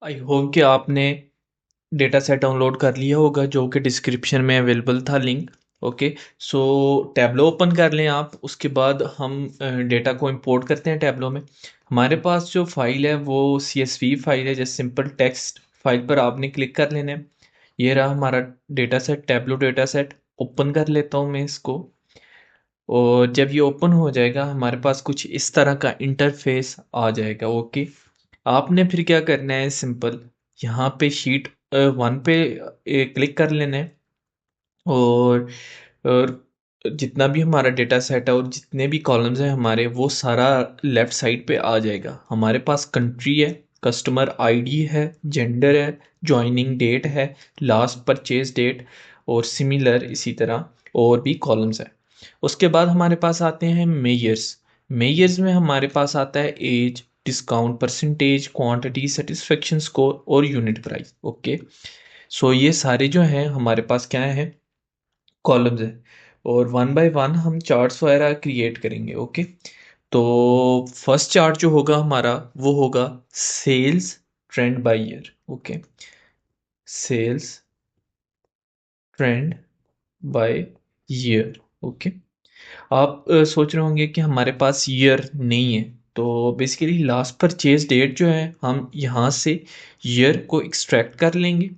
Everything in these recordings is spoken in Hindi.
आई होप कि आपने डेटा सेट डाउनलोड कर लिया होगा जो कि डिस्क्रिप्शन में अवेलेबल था लिंक। ओके, सो टैबलो ओपन कर लें आप। उसके बाद हम डेटा को इंपोर्ट करते हैं टैबलो में। हमारे पास जो फाइल है वो CSV फाइल है, जैसे सिंपल टेक्स्ट फाइल पर आपने क्लिक कर लेना है। ये रहा हमारा data set, Tableau data set. Open कर लेता हूँ मैं इसको। और जब ये ओपन हो जाएगा हमारे पास कुछ इस तरह का इंटरफेस आ जाएगा। ओके, आपने फिर क्या करना है, सिंपल यहाँ पे शीट 1 पे क्लिक कर लेना है। और जितना भी हमारा डेटा सेट है और जितने भी कॉलम्स हैं हमारे, वो सारा लेफ्ट साइड पे आ जाएगा। हमारे पास कंट्री है, कस्टमर आईडी है, जेंडर है, ज्वाइनिंग डेट है, लास्ट परचेज डेट और सिमिलर इसी तरह और भी कॉलम्स है। उसके बाद हमारे पास आते हैं मेयर्स। मेयर्स में हमारे पास आता है age, discount percentage, quantity, satisfaction score और यूनिट प्राइस। ओके, सो ये सारे जो हैं हमारे पास क्या है, कॉलम्स है। और वन बाय वन हम चार्ट्स वगैरह क्रिएट करेंगे। ओके, तो फर्स्ट चार्ट जो होगा हमारा वो होगा sales trend by year. Okay, sales trend by year. Okay, आप सोच रहे होंगे कि हमारे पास ईयर नहीं है, तो बेसिकली लास्ट परचेज डेट जो है हम यहाँ से ईयर को एक्सट्रैक्ट कर लेंगे।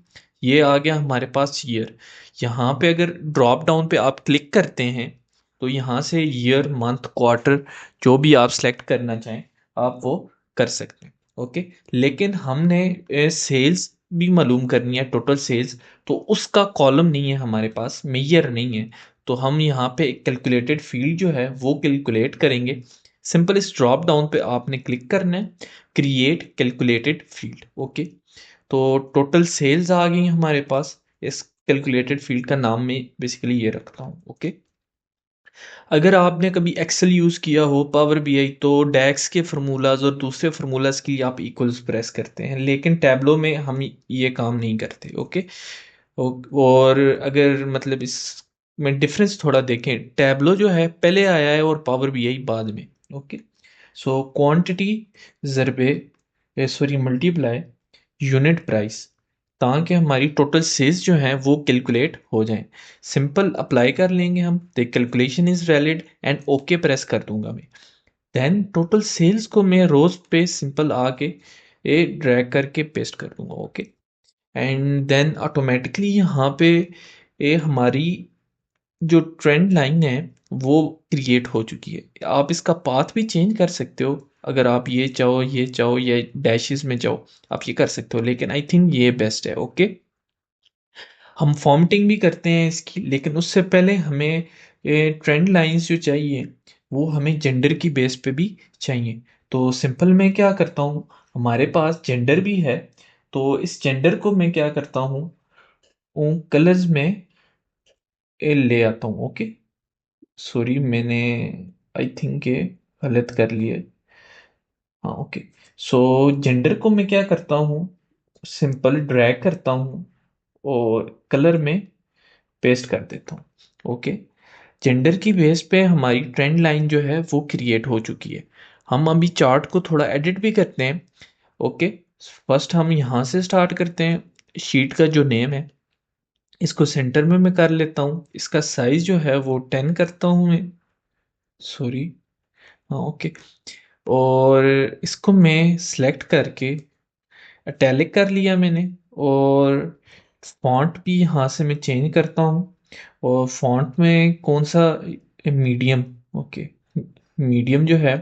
ये आ गया हमारे पास ईयर। यहाँ पे अगर ड्रॉप डाउन पे आप क्लिक करते हैं तो यहाँ से ईयर, मंथ, क्वार्टर जो भी आप सेलेक्ट करना चाहें आप वो कर सकते हैं। ओके, लेकिन हमने सेल्स भी मालूम करनी है, टोटल सेल्स। तो उसका कॉलम नहीं है हमारे पास, मेजर नहीं है। तो हम यहाँ पे एक कैलकुलेटेड फील्ड जो है वो कैलकुलेट करेंगे। सिंपल इस ड्रॉप डाउन पे आपने क्लिक करना है, क्रिएट कैलकुलेटेड फील्ड। ओके, तो टोटल सेल्स आ गई हमारे पास। इस कैलकुलेटेड फील्ड का नाम मैं बेसिकली ये रखता हूँ। ओके, अगर आपने कभी एक्सेल यूज़ किया हो, पावर बीआई, तो डैक्स के फार्मूलाज और दूसरे फार्मूलाज के लिए आप इक्वल्स प्रेस करते हैं, लेकिन टैब्लो में हम ये काम नहीं करते। ओके, और अगर मतलब इस में डिफरेंस थोड़ा देखें, टैब्लो जो है पहले आया है और पावर बीआई बाद में। ओके, सो क्वांटिटी ज़रबे सॉरी मल्टीप्लाई यूनिट प्राइस, ताकि हमारी टोटल सेल्स जो हैं वो कैलकुलेट हो जाएं। सिंपल अप्लाई कर लेंगे हम, the calculation is valid and okay press कर दूंगा मैं। देन टोटल सेल्स को मैं रोज पे सिंपल आके ये ड्रैग करके पेस्ट कर दूंगा। ओके, एंड देन ऑटोमेटिकली यहाँ पे ये हमारी जो ट्रेंड लाइन है वो क्रिएट हो चुकी है। आप इसका पाथ भी चेंज कर सकते हो, अगर आप ये चाहो, ये चाहो, या डैशेस में चाहो आप ये कर सकते हो, लेकिन आई थिंक ये बेस्ट है। ओके, हम फॉर्मेटिंग भी करते हैं इसकी, लेकिन उससे पहले हमें ट्रेंड लाइंस जो चाहिए वो हमें जेंडर की बेस पे भी चाहिए। तो सिंपल मैं क्या करता हूँ, हमारे पास जेंडर भी है, तो इस जेंडर को मैं क्या करता हूँ, कलर्स में ले आता हूँ। ओके, सॉरी मैंने आई थिंक ये गलत कर लिया। हाँ, ओके, सो जेंडर को मैं क्या करता हूँ, सिंपल ड्रैग करता हूँ और कलर में पेस्ट कर देता हूँ। ओके, जेंडर की बेस पे हमारी ट्रेंड लाइन जो है वो क्रिएट हो चुकी है। हम अभी चार्ट को थोड़ा एडिट भी करते हैं। ओके, फर्स्ट हम यहाँ से स्टार्ट करते हैं। शीट का जो नेम है इसको सेंटर में मैं कर लेता हूँ। इसका साइज जो है वो 10 करता हूँ मैं, सॉरी। हाँ, ओके, और इसको मैं सिलेक्ट करके इटैलिक कर लिया मैंने। और फॉन्ट भी यहाँ से मैं चेंज करता हूँ। और फॉन्ट में कौन सा, मीडियम। ओके, मीडियम जो है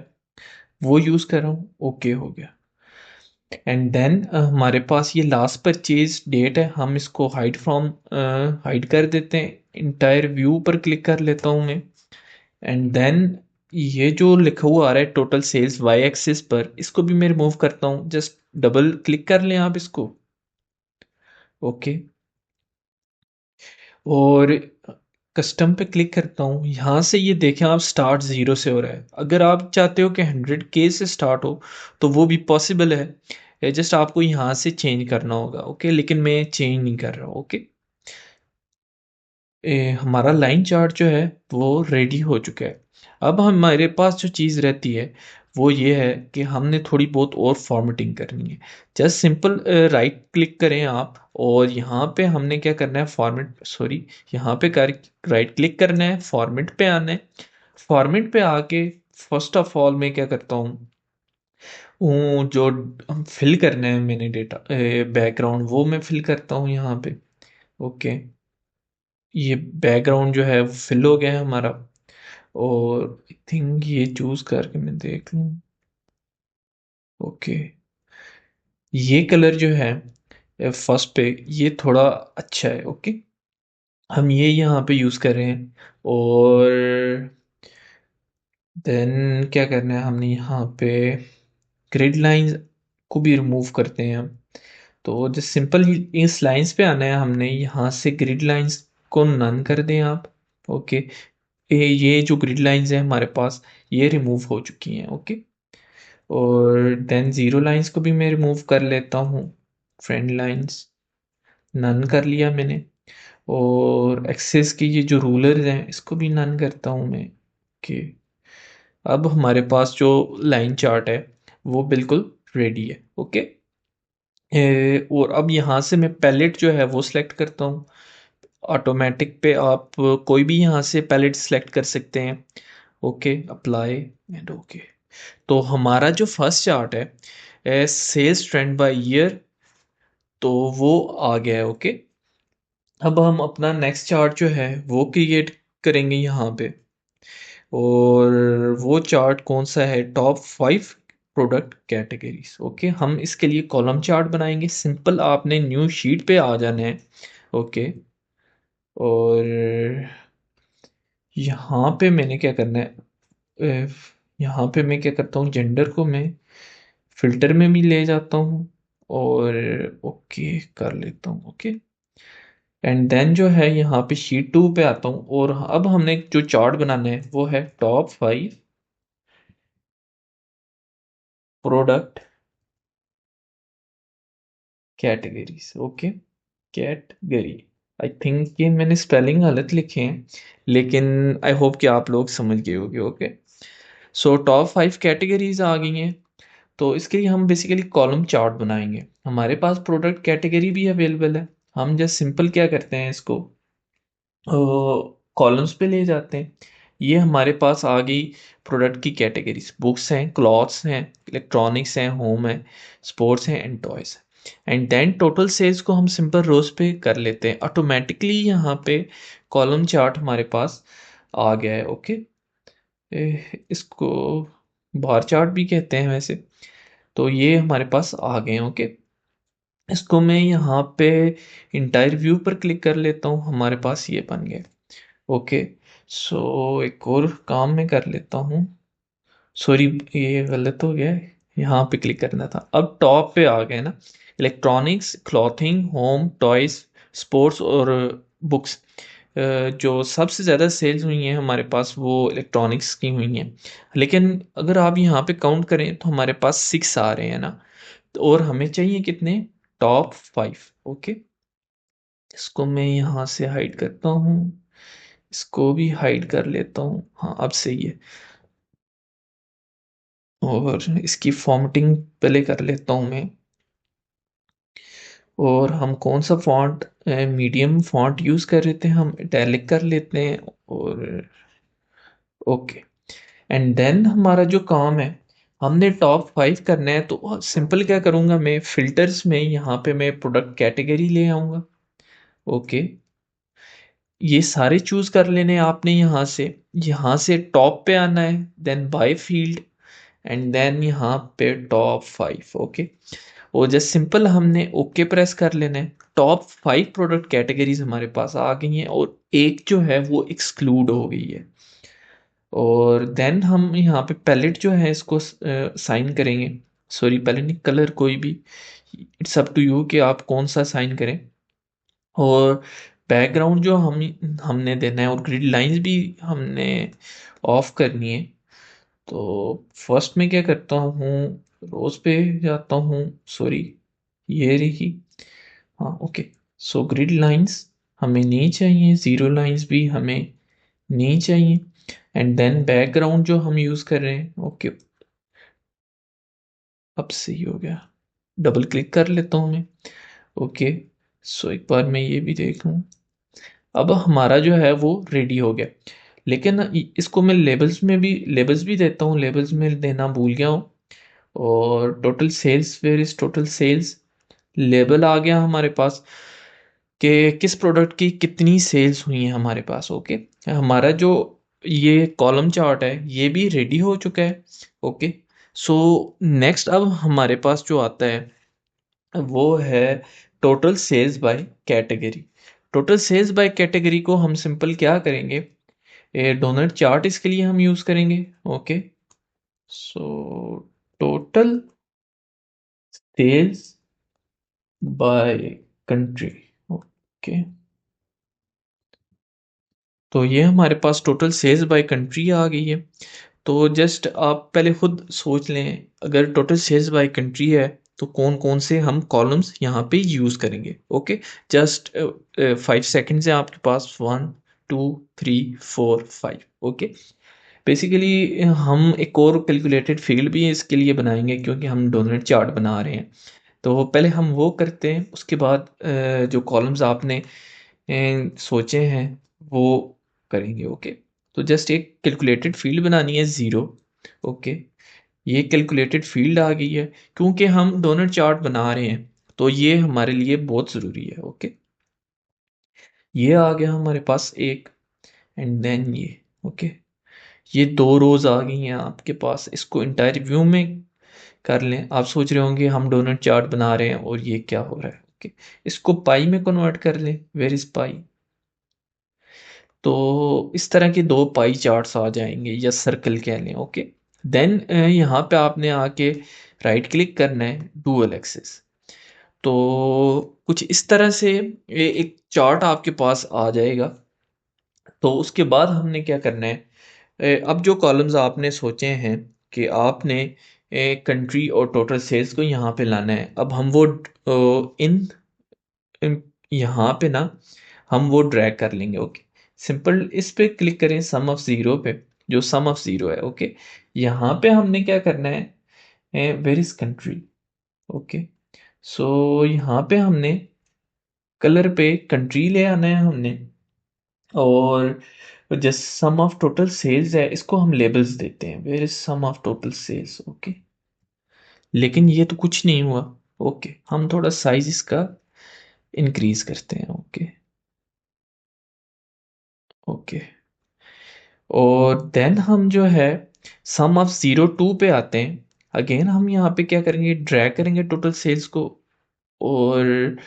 वो यूज़ कर रहा हूँ। ओके हो गया। एंड देन हमारे पास ये लास्ट परचेज डेट है, हम इसको हाइड फ्रॉम हाइड कर देते हैं। इंटायर व्यू पर क्लिक कर लेता हूँ मैं। एंड देन ये जो लिखा हुआ आ रहा है टोटल सेल्स वाई एक्सिस पर, इसको भी मैं रिमूव करता हूँ। जस्ट डबल क्लिक कर लें आप इसको। ओके, और कस्टम पे क्लिक करता हूँ। यहाँ से ये देखें आप, स्टार्ट ज़ीरो से हो रहा है। अगर आप चाहते हो कि 100K से स्टार्ट हो तो वो भी पॉसिबल है, जस्ट आपको यहाँ से चेंज करना होगा। ओके, लेकिन मैं चेंज नहीं कर रहा। ओके, हमारा लाइन चार्ट जो है वो रेडी हो चुका है। अब हमारे पास जो चीज़ रहती है वो ये है कि हमने थोड़ी बहुत और फॉर्मेटिंग करनी है। जस्ट सिंपल राइट क्लिक करें आप, और यहाँ पे हमने क्या करना है, फॉर्मेट, सॉरी, यहाँ पे कर राइट क्लिक करना है, फॉर्मेट पे आना है। फॉर्मेट पे आके फर्स्ट ऑफ ऑल मैं क्या करता हूँ, वो जो हम फिल करना है मैंने डेटा बैकग्राउंड, वो मैं फिल करता हूँ यहाँ पे। ओके, ये बैकग्राउंड जो है वो फिल हो गया है हमारा। और आई थिंक ये चूज करके मैं देख लूँ। ओके, ये कलर जो है फर्स्ट पे, ये थोड़ा अच्छा है। ओके, हम ये यहाँ पे यूज़ कर रहे हैं। और देन क्या करना है हमने यहाँ पे, ग्रिड लाइंस को भी रिमूव करते हैं हम। तो जस्ट सिंपल ही इस लाइंस पे आना है हमने, यहाँ से ग्रिड लाइंस को नन कर दें आप। ओके, ये जो ग्रिड लाइंस है हमारे पास, ये रिमूव हो चुकी हैं। ओके, और देन ज़ीरो लाइंस को भी मैं रिमूव कर लेता हूँ, फ्रेंड लाइंस नन कर लिया मैंने। और एक्सेस के ये जो रूलर्स हैं इसको भी नन करता हूँ मैं। ओके, अब हमारे पास जो लाइन चार्ट है वो बिल्कुल रेडी है। ओके, और अब यहाँ से मैं पैलेट जो है वो सिलेक्ट करता हूँ। ऑटोमेटिक पे आप कोई भी यहाँ से पैलेट सिलेक्ट कर सकते हैं। Okay, apply and okay. तो हमारा जो फर्स्ट चार्ट है सेल्स ट्रेंड बाय ईयर, तो वो आ गया है। ओके, अब हम अपना नेक्स्ट चार्ट जो है वो क्रिएट करेंगे यहाँ पे। और वो चार्ट कौन सा है, टॉप 5 प्रोडक्ट कैटेगरीज। ओके, हम इसके लिए कॉलम चार्ट बनाएंगे। सिंपल आपने न्यू शीट पे आ जाना है। ओके, और यहाँ पे मैंने क्या करना है, अ, यहाँ पे मैं क्या करता हूँ, जेंडर को मैं फिल्टर में भी ले जाता हूँ, और ओके कर लेता हूँ। ओके, एंड देन जो है यहाँ पे शीट 2 पे आता हूँ, और अब हमने जो चार्ट बनाना है वो है top 5 product categories. Okay, category, आई थिंक ये मैंने स्पेलिंग गलत लिखे हैं, लेकिन आई होप कि आप लोग समझ गए होंगे। ओके, सो टॉप 5 कैटेगरीज आ गई हैं। तो इसके लिए हम बेसिकली कॉलम चार्ट बनाएंगे। हमारे पास प्रोडक्ट कैटेगरी भी अवेलेबल है। हम जस्ट सिंपल क्या करते हैं, इसको कॉलम्स पे ले जाते हैं। ये हमारे पास आ गई प्रोडक्ट की कैटेगरीज, बुक्स हैं, क्लॉथ्स हैं, इलेक्ट्रॉनिक्स हैं, होम है, स्पोर्ट्स हैं एंड टॉयज है। एंड देन टोटल सेल्स को हम सिंपल रोज पे कर लेते हैं। ऑटोमेटिकली यहाँ पे कॉलम चार्ट हमारे पास आ गया है। ओके, इसको बार चार्ट भी कहते हैं वैसे। तो ये हमारे पास आ गए हैं। ओके, इसको मैं यहाँ पे इंटायर व्यू पर क्लिक कर लेता हूँ, हमारे पास ये बन गए। ओके, सो एक और काम मैं कर लेता हूँ। सॉरी, ये गलत हो गया है, यहाँ पे क्लिक करना था। अब टॉप पे आ गए ना, electronics, clothing, home, toys, sports और बुक्स। जो सबसे ज़्यादा सेल्स हुई हैं हमारे पास वो इलेक्ट्रॉनिक्स की हुई हैं। लेकिन अगर आप यहाँ पे काउंट करें तो हमारे पास 6 आ रहे हैं ना। और हमें चाहिए कितने, टॉप 5। ओके, इसको मैं यहाँ से हाइड करता हूँ, इसको भी हाइड कर लेता हूँ। हाँ, अब सही है। और इसकी फॉर्मेटिंग पहले कर लेता हूँ मैं। और हम कौन सा फॉन्ट, मीडियम फॉन्ट यूज़ कर रहे थे, हम इटैलिक कर लेते हैं। और ओके, एंड देन हमारा जो काम है, हमने टॉप 5 करना है। तो सिंपल क्या करूँगा मैं, फिल्टर्स में यहाँ पे मैं प्रोडक्ट कैटेगरी ले आऊँगा। ओके, ये सारे चूज कर लेने आपने यहाँ से टॉप पे आना है, then by field, and then यहाँ पे टॉप 5। ओके, और जस्ट सिंपल हमने ओके प्रेस कर लेना है। टॉप 5 प्रोडक्ट कैटेगरीज हमारे पास आ गई हैं, और एक जो है वो एक्सक्लूड हो गई है। और देन हम यहाँ पे पैलेट जो है इसको साइन करेंगे। सॉरी, पैलेट नहीं, कलर कोई भी, इट्स अप टू यू कि आप कौन सा साइन करें। और बैकग्राउंड जो हमने देना है, और ग्रिड लाइंस भी हमने ऑफ करनी है। तो फर्स्ट में क्या करता हूँ, रोज पे जाता हूँ, सॉरी, ये रही। हाँ, ओके, सो ग्रिड लाइंस हमें नहीं चाहिए, ज़ीरो लाइंस भी हमें नहीं चाहिए। एंड देन बैकग्राउंड जो हम यूज़ कर रहे हैं, ओके, अब सही हो गया, डबल क्लिक कर लेता हूँ मैं। ओके, सो एक बार मैं ये भी देख लूँ। अब हमारा जो है वो रेडी हो गया, लेकिन इसको मैं लेबल्स भी देता हूँ, लेबल्स में देना भूल गया हूँ। और total sales, where is total sales, label आ गया हमारे पास कि किस प्रोडक्ट की कितनी सेल्स हुई हैं हमारे पास। ओके, हमारा जो ये कॉलम चार्ट है ये भी रेडी हो चुका है। ओके, सो नेक्स्ट अब हमारे पास जो आता है वो है total sales by category. Total sales by category को हम सिंपल क्या करेंगे, डोनट चार्ट इसके लिए हम यूज़ करेंगे। Okay, so total sales by country. Okay, तो ये हमारे पास टोटल सेल्स बाय कंट्री आ गई है। तो जस्ट आप पहले खुद सोच लें, अगर टोटल सेल्स बाय कंट्री है तो कौन कौन से हम कॉलम्स यहाँ पे यूज़ करेंगे। ओके, जस्ट 5 सेकेंड्स है आपके पास, 1 2 3 4 5। ओके, बेसिकली हम एक और कैलकुलेटेड फील्ड भी इसके लिए बनाएंगे क्योंकि हम डोनट चार्ट बना रहे हैं। तो पहले हम वो करते हैं, उसके बाद जो कॉलम्स आपने सोचे हैं वो करेंगे। ओके, तो जस्ट एक कैलकुलेटेड फील्ड बनानी है, ज़ीरो। ओके, ये कैलकुलेटेड फील्ड आ गई है क्योंकि हम डोनट चार्ट बना रहे हैं, तो ये हमारे लिए बहुत ज़रूरी है। ओके, ये आ गया हमारे पास एक, एंड देन ये। ओके, ये दो रोज आ गई हैं आपके पास, इसको इंटायर व्यू में कर लें। आप सोच रहे होंगे हम डोनट चार्ट बना रहे हैं और ये क्या हो रहा है। ओके, इसको पाई में कन्वर्ट कर लें, वेयर इज पाई। तो इस तरह के दो पाई चार्ट्स आ जाएंगे, या सर्कल कह लें। ओके, देन यहाँ पे आपने आके राइट क्लिक करना है, डुअल एक्सिस। तो कुछ इस तरह से एक चार्ट आपके पास आ जाएगा। तो उसके बाद हमने क्या करना है, अब जो कॉलम्स आपने सोचे हैं कि आपने कंट्री और टोटल सेल्स को यहाँ पे लाना है, अब हम वो इन यहाँ पे ना हम वो ड्रैग कर लेंगे। ओके, सिंपल इस पे क्लिक करें सम ऑफ ज़ीरो पे, जो सम ऑफ ज़ीरो है। ओके, यहाँ पे हमने क्या करना है, वेर इज कंट्री। ओके, सो यहाँ पे हमने कलर पे कंट्री ले आना है हमने, और जैसे सम ऑफ टोटल सेल्स है इसको हम लेबल्स देते हैं, where is sum of total sales. Okay, लेकिन ये तो कुछ नहीं हुआ। ओके, हम थोड़ा साइज इसका इंक्रीज करते हैं। ओके, ओके, और देन हम जो है सम ऑफ 02 पे आते हैं। अगेन हम यहाँ पे क्या करेंगे, ड्रैग करेंगे टोटल सेल्स को और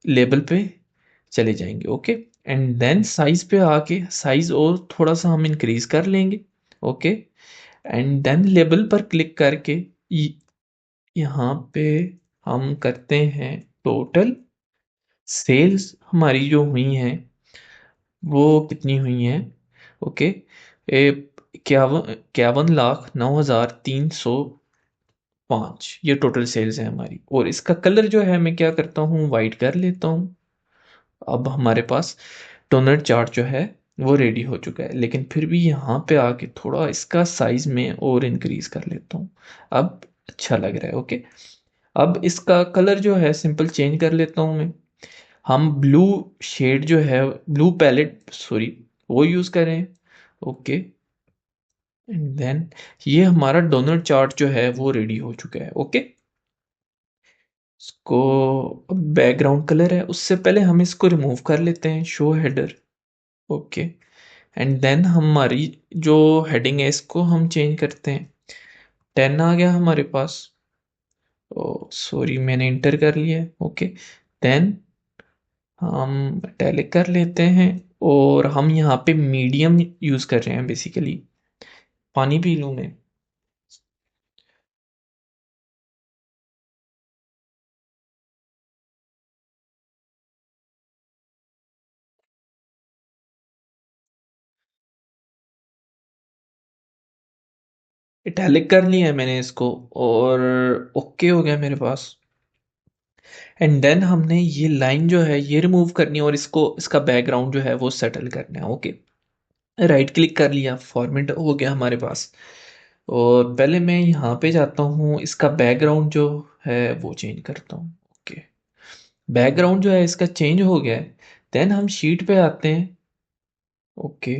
लेबल पे चले जाएंगे। ओके, एंड देन साइज पे आके साइज और थोड़ा सा हम इंक्रीज कर लेंगे। ओके, एंड देन लेबल पर क्लिक करके यहाँ पे हम करते हैं टोटल सेल्स हमारी जो हुई हैं वो कितनी हुई हैं। ओके, 51,09,305, ये टोटल सेल्स है हमारी। और इसका कलर जो है मैं क्या करता हूँ, वाइट कर लेता हूँ। अब हमारे पास डोनट चार्ट जो है वो रेडी हो चुका है, लेकिन फिर भी यहाँ पे आके थोड़ा इसका साइज में और इंक्रीज कर लेता हूँ। अब अच्छा लग रहा है। ओके, अब इसका कलर जो है सिंपल चेंज कर लेता हूँ मैं। हम ब्लू शेड जो है, ब्लू पैलेट सॉरी, वो यूज़ करें। ओके, एंड देन ये हमारा डोनट चार्ट जो है वो रेडी हो चुका है। ओके, इसको बैकग्राउंड कलर है, उससे पहले हम इसको रिमूव कर लेते हैं, show header. Okay, and then हमारी जो हेडिंग है इसको हम चेंज करते हैं। 10 आ गया हमारे पास। ओ सॉरी, मैंने इंटर कर लिया है। ओके, देन हम इटैलिक कर लेते हैं, और हम यहाँ पे मीडियम यूज़ कर रहे हैं बेसिकली। पानी पी लूँ मैं। इटैलिक कर लिया है मैंने इसको, और ओके हो गया मेरे पास। एंड देन हमने ये लाइन जो है ये रिमूव करनी है, और इसको इसका बैकग्राउंड जो है वो सेटल करना है। ओके, राइट क्लिक कर लिया, फॉर्मेट हो गया हमारे पास। और पहले मैं यहाँ पे जाता हूँ, इसका बैकग्राउंड जो है वो चेंज करता हूँ। ओके, बैकग्राउंड जो है इसका चेंज हो गया है। देन हम शीट पे आते हैं। ओके,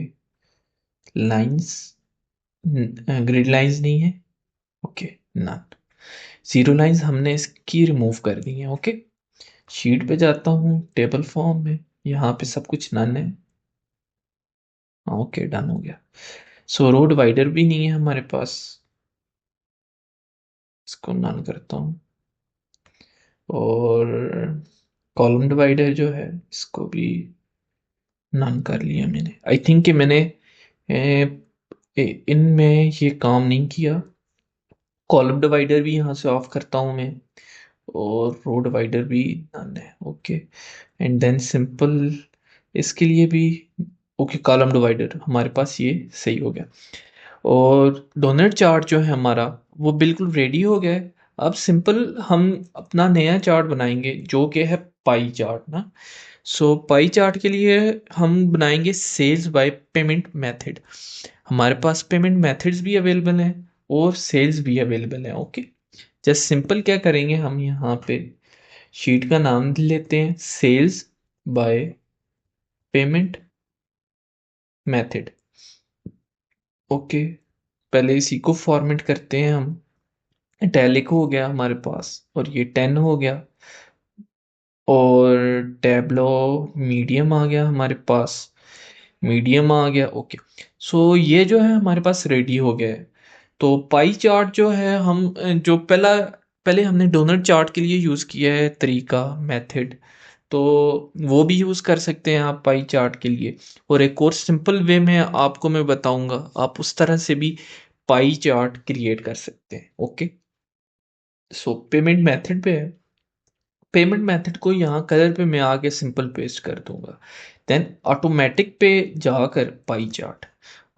लाइंस, ग्रिड लाइंस नहीं है। ओके, नन, जीरो लाइंस हमने इसकी रिमूव कर दी है। ओके, शीट पे जाता हूँ, टेबल फॉर्म में, यहाँ पे सब कुछ नन है। ओके, डन हो गया। सो रो डिवाइडर भी नहीं है हमारे पास, इसको नन करता हूँ। और कॉलम डिवाइडर जो है इसको भी नन कर लिया मैंने। आई थिंक कि मैंने इनमें ये काम नहीं किया। कॉलम डिवाइडर भी यहाँ से ऑफ करता हूँ मैं, और रो डिवाइडर भी नन है। ओके, एंड देन सिंपल इसके लिए भी। ओके, कॉलम डिवाइडर हमारे पास ये सही हो गया। और डोनट चार्ट जो है हमारा वो बिल्कुल रेडी हो गया है। अब सिंपल हम अपना नया चार्ट बनाएंगे जो कि है पाई चार्ट ना। सो पाई चार्ट के लिए हम बनाएंगे सेल्स बाय पेमेंट मेथड। हमारे पास पेमेंट मेथड्स भी अवेलेबल हैं और सेल्स भी अवेलेबल हैं। ओके, जस्ट सिंपल क्या करेंगे, हम यहाँ पे शीट का नाम लेते हैं sales by payment method. Okay, पहले इसी को फॉर्मेट करते हैं हम। इटैलिक हो गया हमारे पास, और ये 10 हो गया, और टैब्लो मीडियम आ गया हमारे पास, मीडियम आ गया। ओके, सो ये जो है हमारे पास रेडी हो गया है। तो पाई चार्ट जो है हम जो पहले हमने डोनट चार्ट के लिए यूज़ किया है तरीका मेथड, तो वो भी यूज़ कर सकते हैं आप पाई चार्ट के लिए। और एक और सिंपल वे में आपको मैं बताऊंगा, आप उस तरह से भी पाई चार्ट क्रिएट कर सकते हैं। ओके, सो पेमेंट मेथड पे है। पेमेंट मेथड को यहाँ कलर पे मैं आगे सिंपल पेस्ट कर दूंगा। देन ऑटोमेटिक पे जाकर पाई चार्ट,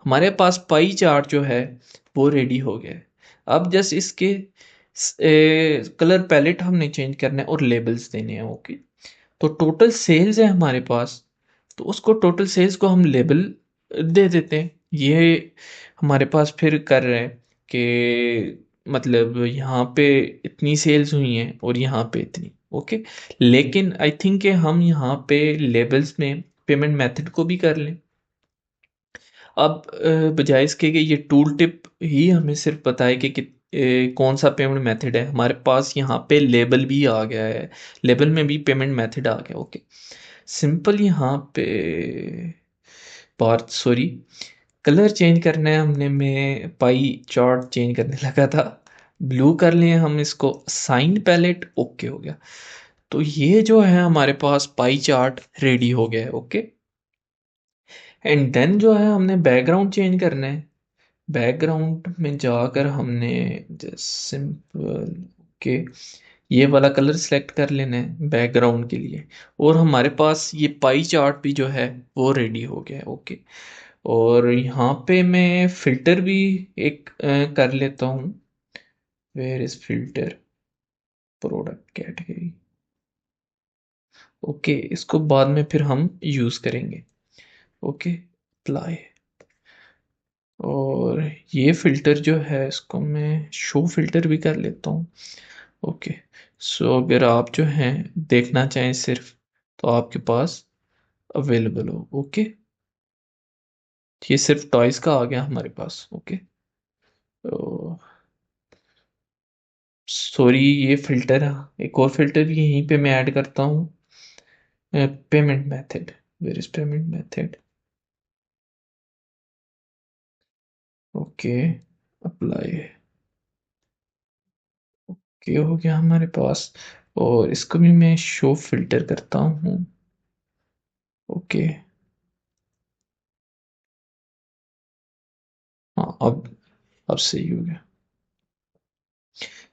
हमारे पास पाई चार्ट जो है वो रेडी हो गया है। अब जस्ट इसके कलर पैलेट हमने चेंज करना है और लेबल्स देने हैं। ओके, तो टोटल सेल्स है हमारे पास, तो उसको टोटल सेल्स को हम लेबल दे देते हैं। ये हमारे पास फिर कर रहे हैं कि मतलब यहाँ पे इतनी सेल्स हुई हैं और यहाँ पे इतनी। ओके, लेकिन आई थिंक कि हम यहाँ पे लेबल्स में पेमेंट मेथड को भी कर लें। अब बजाय इसके कि ये टूल टिप ही हमें सिर्फ पता है कि कौन सा पेमेंट मेथड है, हमारे पास यहाँ पे लेबल भी आ गया है, लेबल में भी पेमेंट मेथड आ गया। ओके, सिंपल यहाँ पे पार्ट सॉरी कलर चेंज करना है हमने, मैं पाई चार्ट चेंज करने लगा था, ब्लू कर लिए हम इसको, साइन पैलेट। ओके हो गया, तो ये जो है हमारे पास पाई चार्ट रेडी हो गया है। ओके, एंड देन जो है हमने बैकग्राउंड चेंज करना है। बैकग्राउंड में जाकर हमने जस्ट सिंपल ओके ये वाला कलर सेलेक्ट कर लेना है बैकग्राउंड के लिए। और हमारे पास ये पाई चार्ट भी जो है वो रेडी हो गया है। ओके, और यहाँ पे मैं फिल्टर भी एक कर लेता हूँ। Where is filter, product category. Okay, इसको बाद में फिर हम यूज़ करेंगे। Okay, apply. और ये फिल्टर जो है इसको मैं शो फिल्टर भी कर लेता हूँ। ओके, सो अगर आप जो हैं देखना चाहें सिर्फ, तो आपके पास अवेलेबल हो। ओके, ये सिर्फ टॉयज का आ गया हमारे पास। ओके, तो सॉरी ये फिल्टर, एक और फिल्टर भी यहीं पे मैं ऐड करता हूँ, payment method. Where is payment method. Okay, apply. Okay हो गया हमारे पास, और इसको भी मैं शो फिल्टर करता हूँ। ओके, हाँ अब सही हो गया।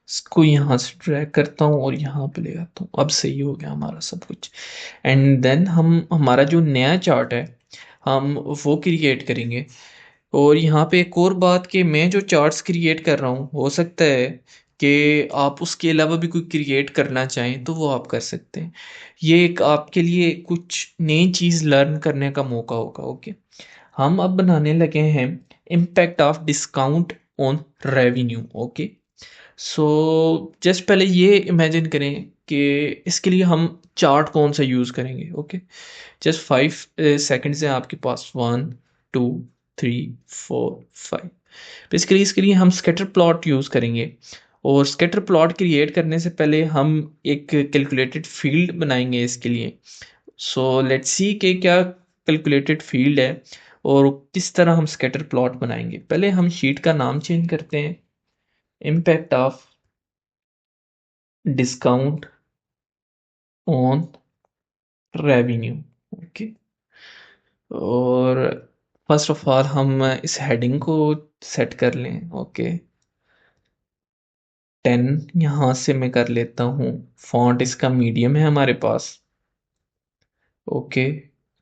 इसको यहाँ से ड्रैग करता हूँ और यहाँ पे ले आता हूँ, अब सही हो गया हमारा सब कुछ। एंड देन हम हमारा जो नया चार्ट है हम वो क्रिएट करेंगे। और यहाँ पे एक और बात कि मैं जो चार्ट्स क्रिएट कर रहा हूँ, हो सकता है कि आप उसके अलावा भी कोई क्रिएट करना चाहें तो वो आप कर सकते हैं। ये एक आपके लिए कुछ नई चीज़ लर्न करने का मौका होगा। ओके, हम अब बनाने लगे हैं impact of discount on revenue. Okay, so just पहले ये इमेजिन करें कि इसके लिए हम चार्ट कौन सा यूज़ करेंगे। ओके, जस्ट 5 सेकेंड्स हैं आपके पास, 1 2 3 4 5। बेसिकली इसके लिए हम स्कैटर प्लॉट यूज़ करेंगे, और स्कैटर प्लॉट क्रिएट करने से पहले हम एक कैलकुलेटेड फील्ड बनाएंगे इसके लिए। सो लेट्स सी कि क्या कैलकुलेटेड फील्ड है और किस तरह हम स्कैटर प्लॉट बनाएंगे। पहले हम शीट का नाम चेंज करते हैं, impact of discount on revenue. Okay, और फर्स्ट ऑफ ऑल हम इस हेडिंग को सेट कर लें। ओके, 10 यहाँ से मैं कर लेता हूँ। फॉन्ट इसका मीडियम है हमारे पास। ओके,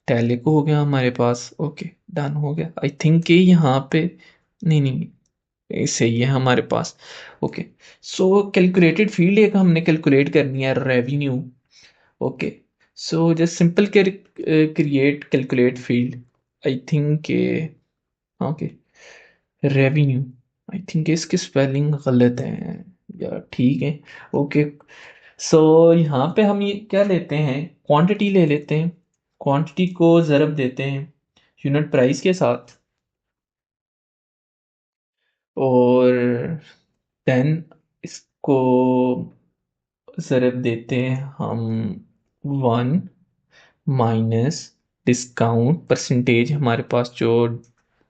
टैलिको हो गया हमारे पास। ओके, डन हो गया। आई थिंक कि यहाँ पे नहीं नहीं, ये सही है हमारे पास। ओके, सो कैलकुलेटेड फील्ड एक हमने कैलकुलेट करनी है, revenue. Okay, so just simple create calculate field. I think okay, revenue. I think इसकी स्पेलिंग गलत है या ठीक है। ओके, सो यहाँ पे हम ये क्या लेते हैं, क्वांटिटी ले लेते हैं। क्वांटिटी को ज़रब देते हैं यूनिट प्राइस के साथ, और देन इसको ज़रब देते हैं हम 1 - डिस्काउंट परसेंटेज हमारे पास जो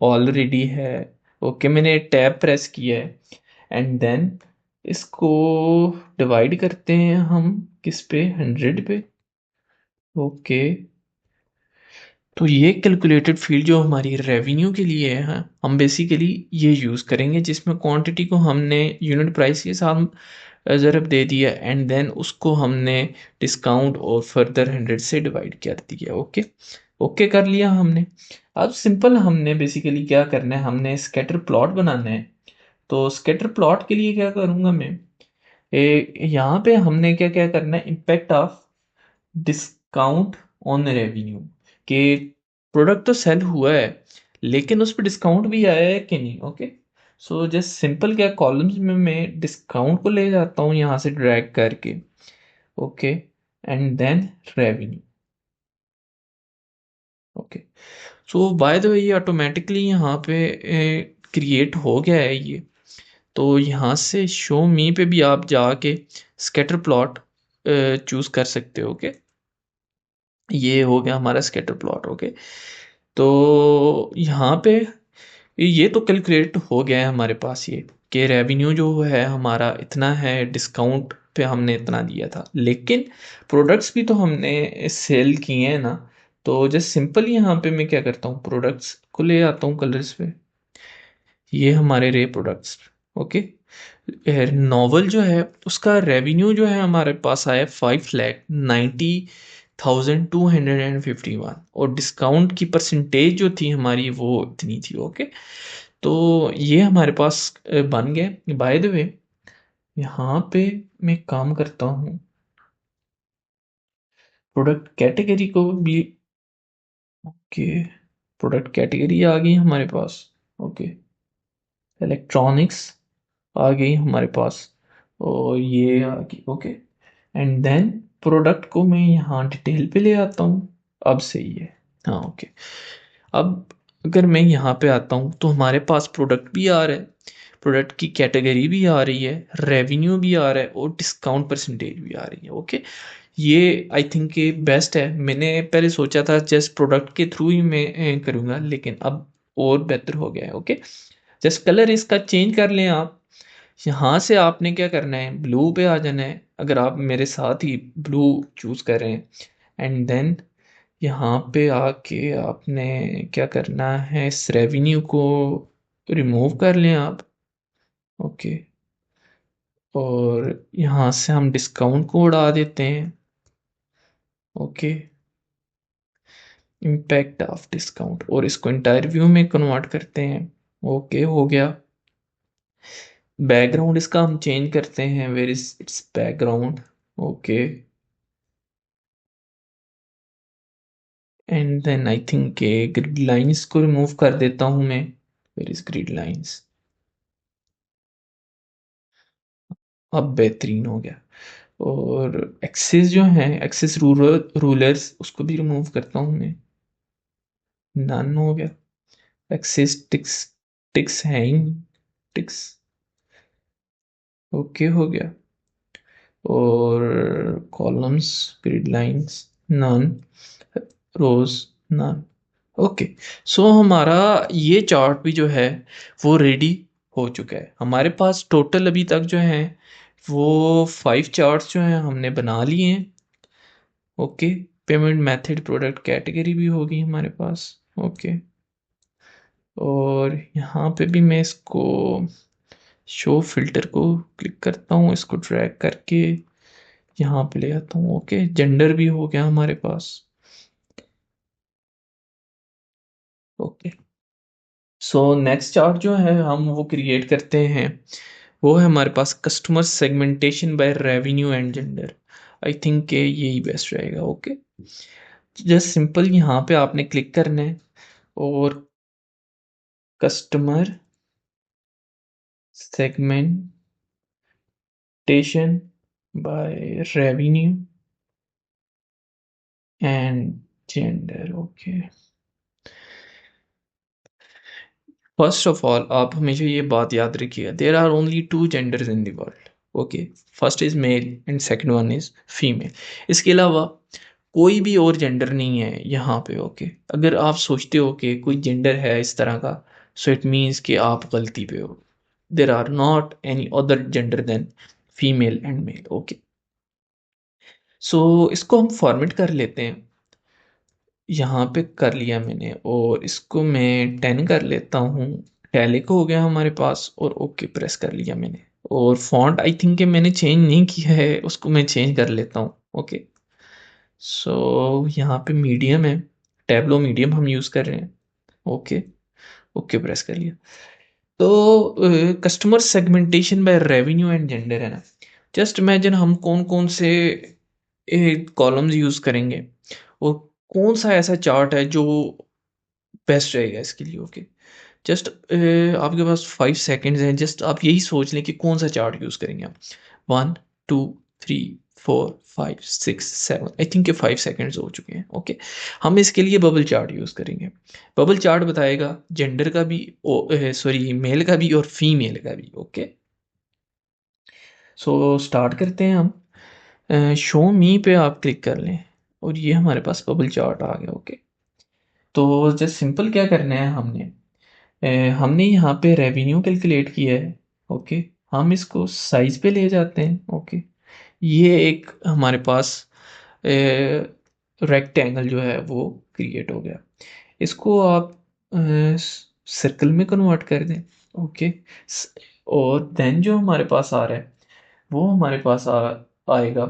ऑलरेडी है। ओके, मैंने टैब प्रेस किया है, एंड देन इसको डिवाइड करते हैं हम किस पे, 100 पे। ओके, तो ये कैलकुलेटेड फील्ड जो हमारी रेवेन्यू के लिए है, हम बेसिकली ये यूज़ करेंगे, जिसमें क्वांटिटी को हमने यूनिट प्राइस के साथ ज़रब दे दिया, एंड देन उसको हमने डिस्काउंट और फर्दर 100 से डिवाइड कर दिया। ओके, ओके कर लिया हमने। अब सिंपल हमने बेसिकली क्या करना है, हमने स्कैटर प्लॉट बनाना है। तो स्कैटर प्लॉट के लिए क्या करूँगा मैं, यहाँ पे हमने क्या क्या करना है, impact of discount on revenue, कि प्रोडक्ट तो सेल हुआ है लेकिन उस पर डिस्काउंट भी आया है कि नहीं। ओके, सो जस्ट सिंपल क्या, कॉलम्स में मैं डिस्काउंट को ले जाता हूँ यहाँ से ड्रैग करके। Okay, and then revenue. Okay, so by the way ये ऑटोमेटिकली यहाँ पे क्रिएट हो गया है ये। तो यहाँ से शो मी पे भी आप जाके स्कैटर प्लॉट चूज़ कर सकते हो। ओके, ये हो गया हमारा स्कैटर प्लॉट। ओके, तो यहाँ पे ये तो कैलकुलेट हो गया है हमारे पास, ये कि रेवेन्यू जो है हमारा इतना है, डिस्काउंट पे हमने इतना दिया था, लेकिन प्रोडक्ट्स भी तो हमने सेल किए हैं ना। तो जस्ट सिंपल यहाँ पे मैं क्या करता हूँ, प्रोडक्ट्स को ले आता हूँ कलर्स पे, ये हमारे रहे प्रोडक्ट्स। ओके, नॉवल जो है उसका रेवेन्यू जो है हमारे पास आया 5,90,251, और डिस्काउंट की परसेंटेज जो थी हमारी वो इतनी थी। ओके, तो ये हमारे पास बन गए। बाय द वे यहाँ पे मैं काम करता हूँ, प्रोडक्ट कैटेगरी को भी। ओके, प्रोडक्ट कैटेगरी आ गई हमारे पास। ओके, इलेक्ट्रॉनिक्स आ गई हमारे पास, और ये आ गई। ओके, एंड देन प्रोडक्ट को मैं यहाँ डिटेल पे ले आता हूँ। अब सही है, हाँ। ओके, अब अगर मैं यहाँ पे आता हूँ तो हमारे पास प्रोडक्ट भी आ रहा है, प्रोडक्ट की कैटेगरी भी आ रही है, रेवेन्यू भी आ रहा है, और डिस्काउंट परसेंटेज भी आ रही है। ओके, ये आई थिंक ये बेस्ट है। मैंने पहले सोचा था जस्ट प्रोडक्ट के थ्रू ही मैं करूँगा, लेकिन अब और बेहतर हो गया है। ओके, जस्ट कलर इसका चेंज कर लें आप। यहाँ से आपने क्या करना है, ब्लू पे आ जाना है, अगर आप मेरे साथ ही ब्लू चूज़ कर रहे हैं, एंड देन यहाँ पे आके आपने क्या करना है, इस रेवेन्यू को रिमूव कर लें आप। ओके, और यहाँ से हम डिस्काउंट को उड़ा देते हैं। ओके, इम्पैक्ट ऑफ डिस्काउंट, और इसको इंटायर व्यू में कन्वर्ट करते हैं। ओके, हो गया। बैकग्राउंड इसका हम चेंज करते हैं, where is its background. Okay, and then I think grid lines को रिमूव कर देता हूँ मैं, वेयर इज ग्रिड लाइंस। अब बेहतरीन हो गया। और एक्सेस जो है, एक्सेस रूलर्स, उसको भी रिमूव करता हूँ मैं, नन हो गया। एक्सेस टिक्स, टिक्स है ही नहीं, टिक्स ओके हो गया। और कॉलम्स, ग्रिड लाइंस नन, रोज नन। ओके, सो हमारा ये चार्ट भी जो है वो रेडी हो चुका है। हमारे पास टोटल अभी तक जो है वो 5 चार्ट्स जो हैं हमने बना लिए हैं। Okay, payment method, product category भी होगी हमारे पास। ओके, और यहाँ पे भी मैं इसको शो फिल्टर को क्लिक करता हूँ, इसको ड्रैग करके यहाँ पे ले आता हूँ। ओके, जेंडर भी हो गया हमारे पास। ओके, सो नेक्स्ट चार्ट जो है हम वो क्रिएट करते हैं, वो है हमारे पास customer segmentation by revenue and gender. I think के यही बेस्ट रहेगा। ओके, जस्ट सिंपल यहाँ पे आपने क्लिक करना है और customer segmentation by revenue and gender. Okay, first of all आप हमेशा ये बात याद रखिएगा, there are only 2 genders in the world. Okay, first is male and second one is female. इसके अलावा कोई भी और जेंडर नहीं है यहाँ पे। ओके, अगर आप सोचते हो कि कोई जेंडर है इस तरह का, सो इट मीन्स कि आप गलती पे हो। There are not any other gender than female and male. Okay, so इसको हम फॉर्मेट कर लेते हैं। यहाँ पे कर लिया मैंने, और इसको मैं 10 कर लेता हूँ। टैलिक हो गया हमारे पास, और ओके प्रेस कर लिया मैंने। और फॉन्ट आई थिंक कि मैंने चेंज नहीं किया है, उसको मैं चेंज कर लेता हूँ। ओके, सो यहाँ पे मीडियम है, टैब्लो मीडियम हम यूज़ कर रहे हैं। ओके, ओके प्रेस कर लिया। तो customer segmentation by revenue and gender है ना, जस्ट इमेजिन हम कौन कौन से कॉलम्स यूज़ करेंगे, और कौन सा ऐसा चार्ट है जो बेस्ट रहेगा इसके लिए। ओके, जस्ट आपके पास 5 सेकेंड्स हैं, जस्ट आप यही सोच लें कि कौन सा चार्ट यूज़ करेंगे आप। 1 2 3 4 5 6 7, आई थिंक के 5 सेकेंड्स हो चुके हैं। ओके, हम इसके लिए बबल चार्ट यूज़ करेंगे। बबल चार्ट बताएगा जेंडर का भी, सॉरी मेल का भी और फीमेल का भी। ओके, सो स्टार्ट करते हैं हम। शो मी पे आप क्लिक कर लें, और ये हमारे पास बबल चार्ट आ गया। ओके, तो जस्ट सिंपल क्या करना है हमने, हमने यहाँ पे रेवेन्यू कैलकुलेट किया है। ओके, हम इसको साइज पे ले जाते हैं। ओके, ये एक हमारे पास रेक्टेंगल जो है वो क्रिएट हो गया। इसको आप सर्कल में कन्वर्ट कर दें। ओके, और देन जो हमारे पास आ रहा है वो हमारे पास आएगा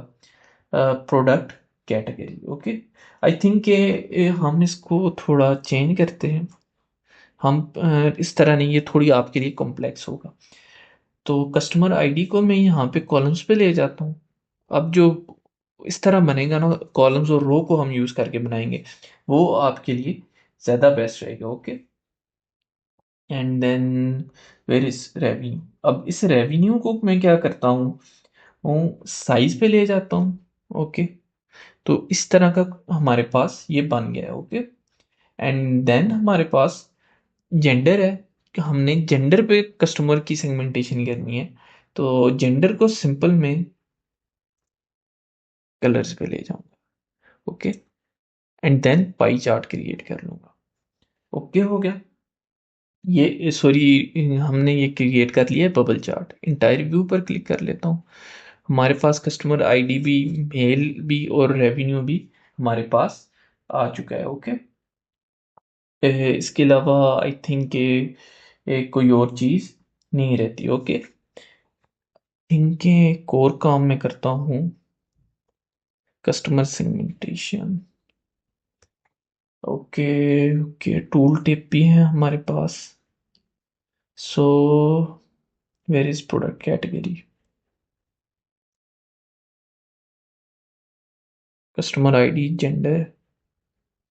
प्रोडक्ट कैटेगरी। ओके, आई थिंक के हम इसको थोड़ा चेंज करते हैं। हम इस तरह नहीं, ये थोड़ी आपके लिए कॉम्प्लेक्स होगा। तो कस्टमर आईडी को मैं यहाँ पे कॉलम्स पे ले जाता हूँ। अब जो इस तरह बनेगा ना, कॉलम्स और रो को हम यूज़ करके बनाएंगे, वो आपके लिए ज़्यादा बेस्ट रहेगा। Okay, and then where is revenue. अब इस रेवेन्यू को मैं क्या करता हूँ साइज पे ले जाता हूँ। ओके, तो इस तरह का हमारे पास ये बन गया है। ओके, एंड देन हमारे पास जेंडर है कि हमने जेंडर पे कस्टमर की सेगमेंटेशन करनी है। तो जेंडर को सिंपल में कलर्स पे ले जाऊंगा। Okay, and then pie chart create कर लूंगा। ओके हो गया। ये सॉरी, हमने ये क्रिएट कर लिया है बबल चार्ट। इंटायर व्यू पर क्लिक कर लेता हूँ। हमारे पास कस्टमर आईडी भी, मेल भी और रेवेन्यू भी हमारे पास आ चुका है। ओके, इसके अलावा आई थिंक कोई और चीज़ नहीं रहती। ओके, इनके एक और काम मैं करता हूँ, customer segmentation. Okay, okay tool tip भी है हमारे पास। So where is product category, customer ID, gender,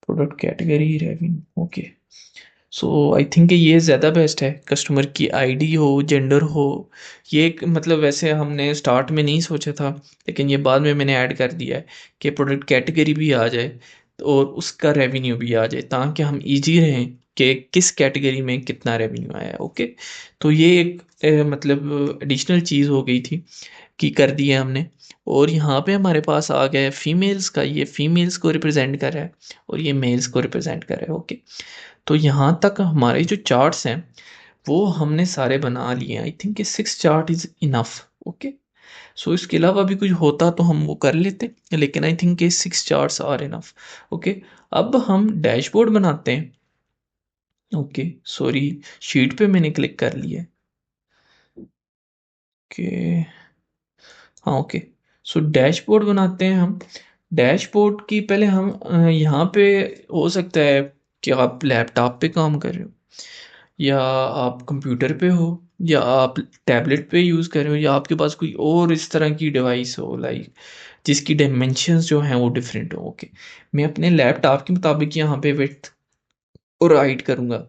product category, revenue. Okay, so I think ये ज़्यादा बेस्ट है। कस्टमर की आईडी हो, जेंडर हो, ये एक मतलब वैसे हमने स्टार्ट में नहीं सोचा था, लेकिन ये बाद में मैंने ऐड कर दिया है कि प्रोडक्ट कैटेगरी भी आ जाए और उसका रेवेन्यू भी आ जाए, ताकि हम इजी रहें कि किस कैटेगरी में कितना रेवेन्यू आया है। ओके, तो ये एक मतलब एडिशनल चीज़ हो गई थी कि कर दी है हमने। और यहाँ पे हमारे पास आ गया है फीमेल्स का, ये फीमेल्स को रिप्रेजेंट कर रहा है और ये मेल्स को रिप्रेजेंट कर रहा है। ओके, तो यहाँ तक हमारे जो चार्ट्स हैं वो हमने सारे बना लिए हैं। I think 6 chart is enough. Okay, so इसके अलावा भी कुछ होता तो हम वो कर लेते, लेकिन I think 6 charts are enough. Okay, अब हम डैशबोर्ड बनाते हैं। ओके, सॉरी, शीट पे मैंने क्लिक कर लिया। ओके, हाँ, ओके, सो डैशबोर्ड बनाते हैं हम। डैशबोर्ड की पहले हम यहाँ पे हो सकता है कि आप लैपटॉप पे काम कर रहे हो, या आप कंप्यूटर पे हो, या आप टैबलेट पे यूज़ कर रहे हो, या आपके पास कोई और इस तरह की डिवाइस हो लाइक जिसकी डायमेंशंस जो हैं वो डिफरेंट हो। ओके, मैं अपने लैपटॉप के मुताबिक यहाँ पे विड्थ और हाइट करूँगा,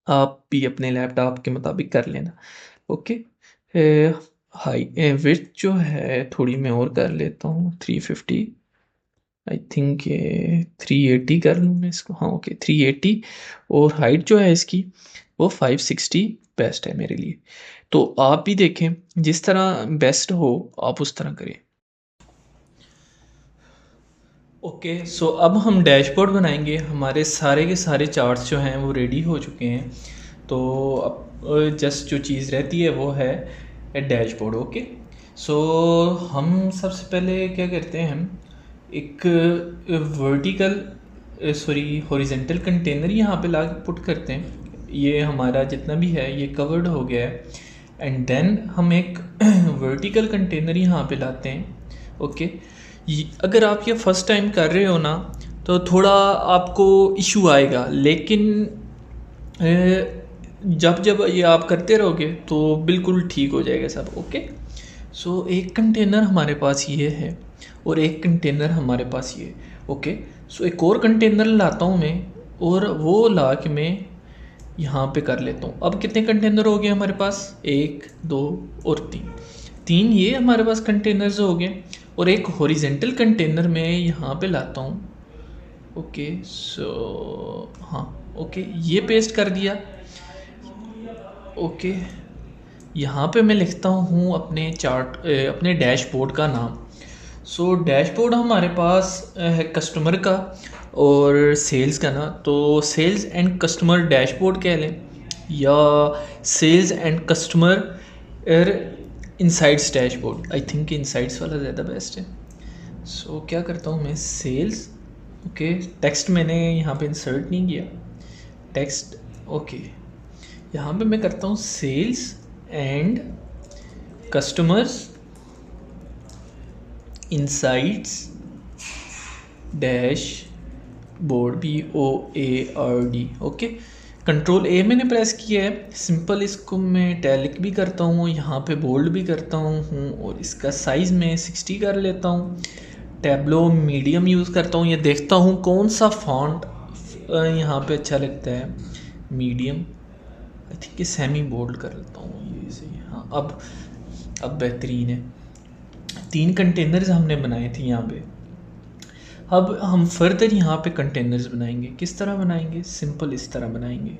आप भी अपने लैपटॉप के मुताबिक कर लेना। ओके, हाई विड्थ जो है थोड़ी मैं और कर लेता हूँ, 350। आई थिंक ये 380 कर लूँ मैं इसको। हाँ, ओके, 380। और हाइट जो है इसकी वो 560 बेस्ट है मेरे लिए। तो आप भी देखें, जिस तरह बेस्ट हो आप उस तरह करें। ओके, सो अब हम डैशबोर्ड बनाएंगे। हमारे सारे के सारे चार्ट्स जो हैं वो रेडी हो चुके हैं। तो अब जस्ट जो चीज़ रहती है वो है डैशबोर्ड। ओके, सो हम सबसे पहले क्या करते हैं, हम एक वर्टिकल सॉरी हॉरिजेंटल कंटेनर यहाँ पे ला पुट करते हैं। ये हमारा जितना भी है ये कवर्ड हो गया है। एंड देन हम एक वर्टिकल कंटेनर यहाँ पे लाते हैं। ओके, अगर आप ये फर्स्ट टाइम कर रहे हो ना तो थोड़ा आपको इशू आएगा, लेकिन जब जब ये आप करते रहोगे तो बिल्कुल ठीक हो जाएगा सब। ओके, सो एक कंटेनर हमारे पास ये है और एक कंटेनर हमारे पास ये। ओके, सो एक और कंटेनर लाता हूँ मैं, और वो ला के मैं यहाँ पे कर लेता हूँ। अब कितने कंटेनर हो गए हमारे पास, 1 2 और 3। 3 ये हमारे पास कंटेनर्स हो गए, और एक हॉरिजेंटल कंटेनर मैं यहाँ पे लाता हूँ। ओके, सो हाँ, ओके, ये पेस्ट कर दिया। ओके, यहाँ पे मैं लिखता हूँ अपने चार्ट अपने डैशबोर्ड का नाम। सो डैशबोर्ड हमारे पास है कस्टमर का और सेल्स का ना, तो सेल्स एंड कस्टमर डैशबोर्ड कह लें, या sales and customer insights dashboard. I think insights वाला ज़्यादा बेस्ट है। सो क्या करता हूँ मैं, सेल्स। ओके, टेक्स्ट मैंने यहाँ पे इंसर्ट नहीं किया, टेक्स्ट। ओके, यहाँ पे मैं करता हूँ sales and customers insights dashboard, BOARD। Okay, control A मैंने प्रेस किया है। सिंपल इसको मैं टैलिक भी करता हूँ, यहाँ पे बोल्ड भी करता हूँ, और इसका साइज़ मैं 60 कर लेता हूँ। टैब्लो मीडियम यूज़ करता हूँ, ये देखता हूँ कौन सा फॉन्ट यहाँ पे अच्छा लगता है। मीडियम, आई थिंक ये सेमी बोल्ड कर लेता हूँ ये सही। हाँ, अब बेहतरीन है। 3 कंटेनर्स हमने बनाए थे यहाँ पे। अब हम फर्दर यहाँ पे कंटेनर्स बनाएंगे। किस तरह बनाएंगे, सिंपल इस तरह बनाएंगे।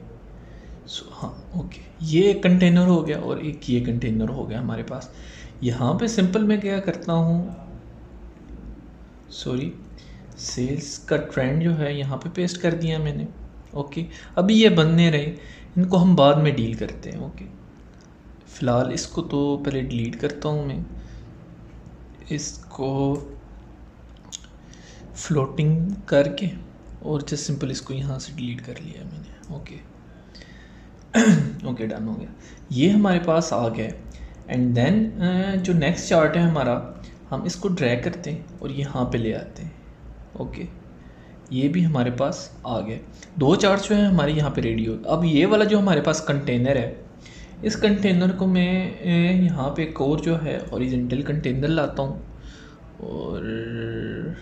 सो हाँ, ओके, ये एक कंटेनर हो गया और एक ये कंटेनर हो गया हमारे पास। यहाँ पे सिंपल मैं क्या करता हूँ, सॉरी, सेल्स का ट्रेंड जो है यहाँ पे पेस्ट कर दिया मैंने। ओके, अभी ये बनने रहे, इनको हम बाद में डील करते हैं। ओके, फ़िलहाल इसको तो पहले डिलीट करता हूँ मैं, इसको फ्लोटिंग करके, और जस्ट सिंपल इसको यहाँ से डिलीट कर लिया मैंने। ओके, ओके, डन हो गया, ये हमारे पास आ गया। एंड देन जो नेक्स्ट चार्ट है हमारा, हम इसको ड्रैग करते हैं और यहाँ पे ले आते हैं। ओके, ये भी हमारे पास आ गया। 2 चार्ट्स जो है हमारे यहाँ पे रेडी हो। अब ये वाला जो हमारे पास कंटेनर है, इस कंटेनर को मैं यहाँ पे एक और जो है हॉरिजॉन्टल कंटेनर लाता हूँ और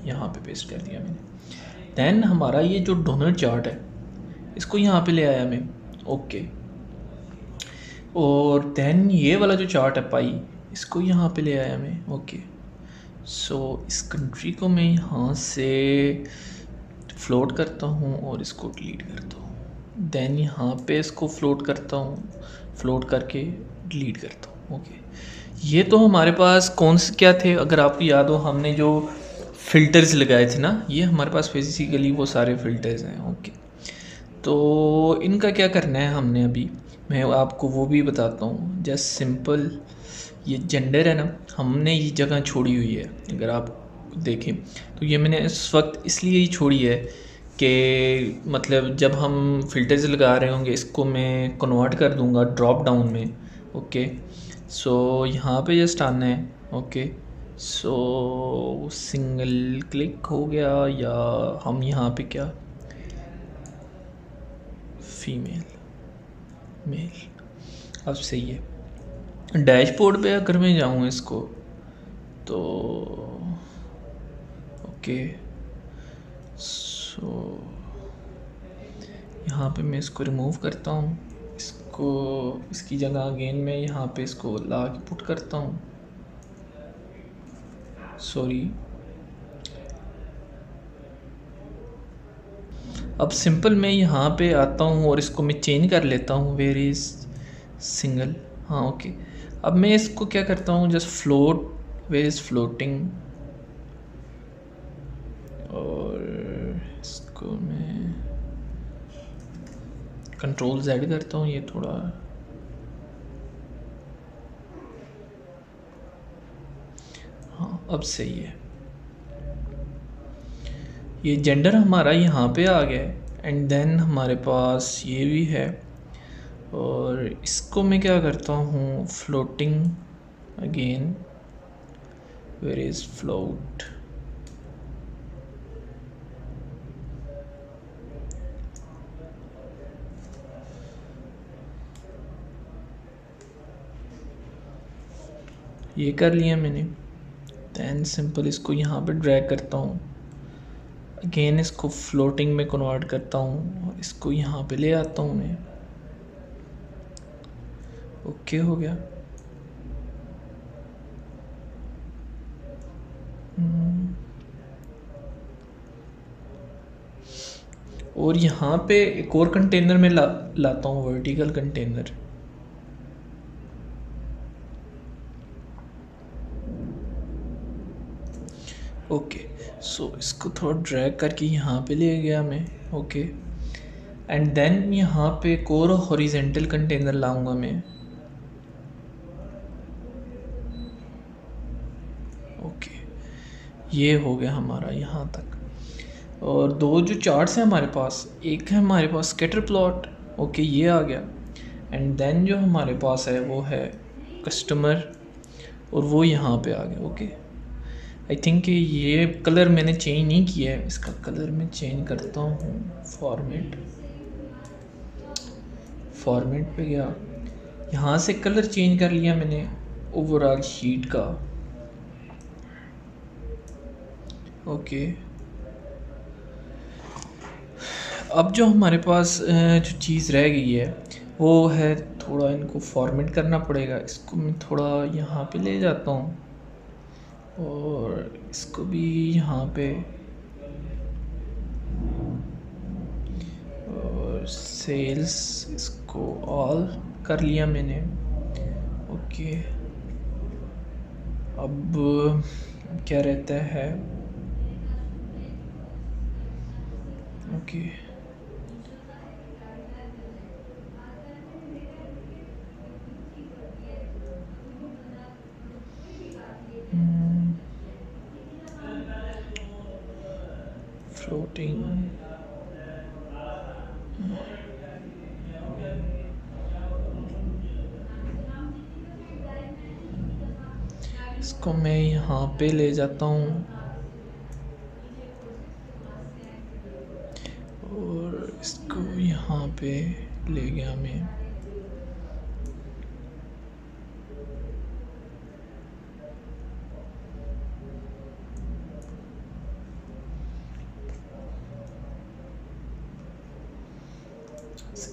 यहाँ पे पेस्ट कर दिया मैंने। देन हमारा ये जो डोनट चार्ट है, इसको यहाँ पे ले आया मैं। ओके, और देन ये वाला जो चार्ट है पाई, इसको यहाँ पे ले आया मैं। ओके, सो इस कंट्री को मैं यहाँ से फ्लोट करता हूँ और इसको डिलीट करता हूँ। देन यहाँ पे इसको फ्लोट करता हूँ, फ्लोट करके डिलीट करता हूँ। ओके, ये तो हमारे पास कौन से क्या थे, अगर आपको याद हो हमने जो फ़िल्टर्स लगाए थे ना, ये हमारे पास बेसिकली वो सारे फ़िल्टर्स हैं। ओके, तो इनका क्या करना है हमने अभी, मैं आपको वो भी बताता हूँ। जस्ट सिंपल ये जेंडर है ना, हमने ये जगह छोड़ी हुई है, अगर आप देखें तो ये मैंने इस वक्त इसलिए ही छोड़ी है कि मतलब जब हम फ़िल्टर्स लगा रहे होंगे इसको मैं कन्वर्ट कर दूंगा ड्रॉप डाउन में। ओके, सो यहाँ पे जस्ट आना है। ओके, सो सिंगल क्लिक हो गया, या हम यहाँ पे क्या फीमेल मेल, अब सही है। डैशबोर्ड पे अगर मैं जाऊँ इसको तो ओके, सो यहाँ पे मैं इसको रिमूव करता हूँ, इसको इसकी जगह अगेन मैं यहाँ पे इसको ला के पुट करता हूँ। सॉरी, अब सिंपल मैं यहाँ पे आता हूँ और इसको मैं चेंज कर लेता हूँ, वेयर इज़ सिंगल। हाँ ओके, अब मैं इसको क्या करता हूँ, just float, where is floating, और इसको मैं कंट्रोल Z करता हूँ, ये थोड़ा हाँ अब सही है। ये जेंडर हमारा यहाँ पे आ गया है, एंड देन हमारे पास ये भी है, और इसको मैं क्या करता हूँ, floating again, where is float, ये कर लिया मैंने। देन सिंपल इसको यहाँ पे ड्रैग करता हूँ, अगेन इसको फ्लोटिंग में कन्वर्ट करता हूँ और इसको यहाँ पे ले आता हूँ मैं। ओके हो गया। और यहाँ पे एक और कंटेनर में लाता हूँ, वर्टिकल कंटेनर। ओके, सो इसको थोड़ा ड्रैग करके यहाँ पे ले गया मैं। ओके, एंड देन यहाँ पे एक और हॉरिजेंटल कंटेनर लाऊंगा मैं। ओके, ये हो गया हमारा यहाँ तक। और दो जो चार्ट्स हैं हमारे पास, एक है हमारे पास स्कैटर प्लॉट। ओके, ये आ गया, एंड देन जो हमारे पास है वो है कस्टमर, और वो यहाँ पे आ गया। ओके, आई थिंक ये कलर मैंने चेंज नहीं किया है, इसका कलर मैं चेंज करता हूँ। फॉर्मेट पे गया, यहाँ से कलर चेंज कर लिया मैंने ओवरऑल शीट का। ओके, अब जो हमारे पास जो चीज़ रह गई है वो है, थोड़ा इनको फॉर्मेट करना पड़ेगा। इसको मैं थोड़ा यहाँ पे ले जाता हूँ, और इसको भी यहाँ पे, और सेल्स इसको ऑल कर लिया मैंने। ओके, अब क्या रहता है, ओके फ्लोटिंग, इसको मैं यहाँ पे ले जाता हूँ, और इसको यहाँ पे ले गया मैं।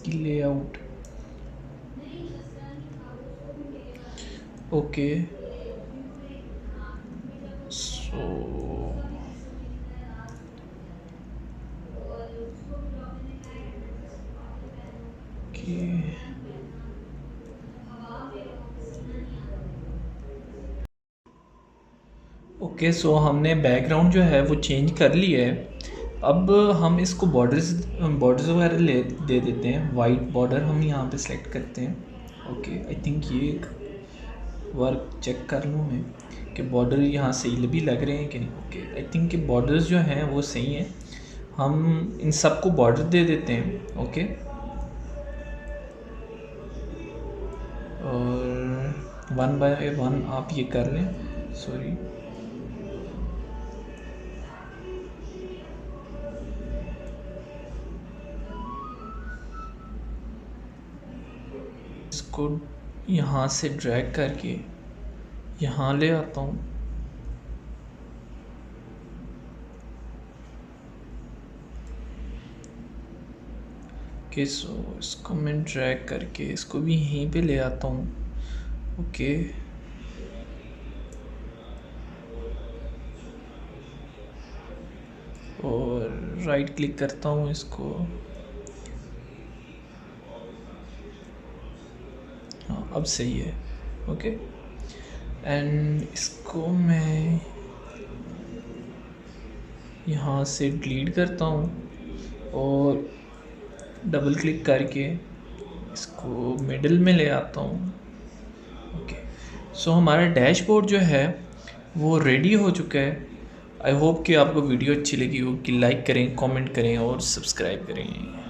इसकी layout. Okay so okay so हमने बैकग्राउंड जो है वो चेंज कर ली है। अब हम इसको बॉर्डर्स वगैरह दे देते हैं। वाइट बॉर्डर हम यहाँ पे सेलेक्ट करते हैं। ओके आई थिंक ये एक वर्क चेक कर लूँ मैं कि बॉर्डर यहाँ सही भी लग रहे हैं कि नहीं। ओके आई थिंक कि बॉर्डर्स जो हैं वो सही हैं। हम इन सब को बॉर्डर दे देते हैं। ओके और 1 बाय 1 आप ये कर लें। सॉरी इसको यहाँ से ड्रैग करके यहाँ ले आता हूँ। ओके सो इसको मैं ड्रैग करके इसको भी यहीं पे ले आता हूँ। ओके और राइट क्लिक करता हूँ इसको। हाँ अब सही है। ओके एंड इसको मैं यहाँ से डिलीट करता हूँ और डबल क्लिक करके इसको मिडिल में ले आता हूँ। ओके सो हमारा डैशबोर्ड जो है वो रेडी हो चुका है। आई होप कि आपको वीडियो अच्छी लगी हो कि लाइक करें, कमेंट करें और सब्सक्राइब करें।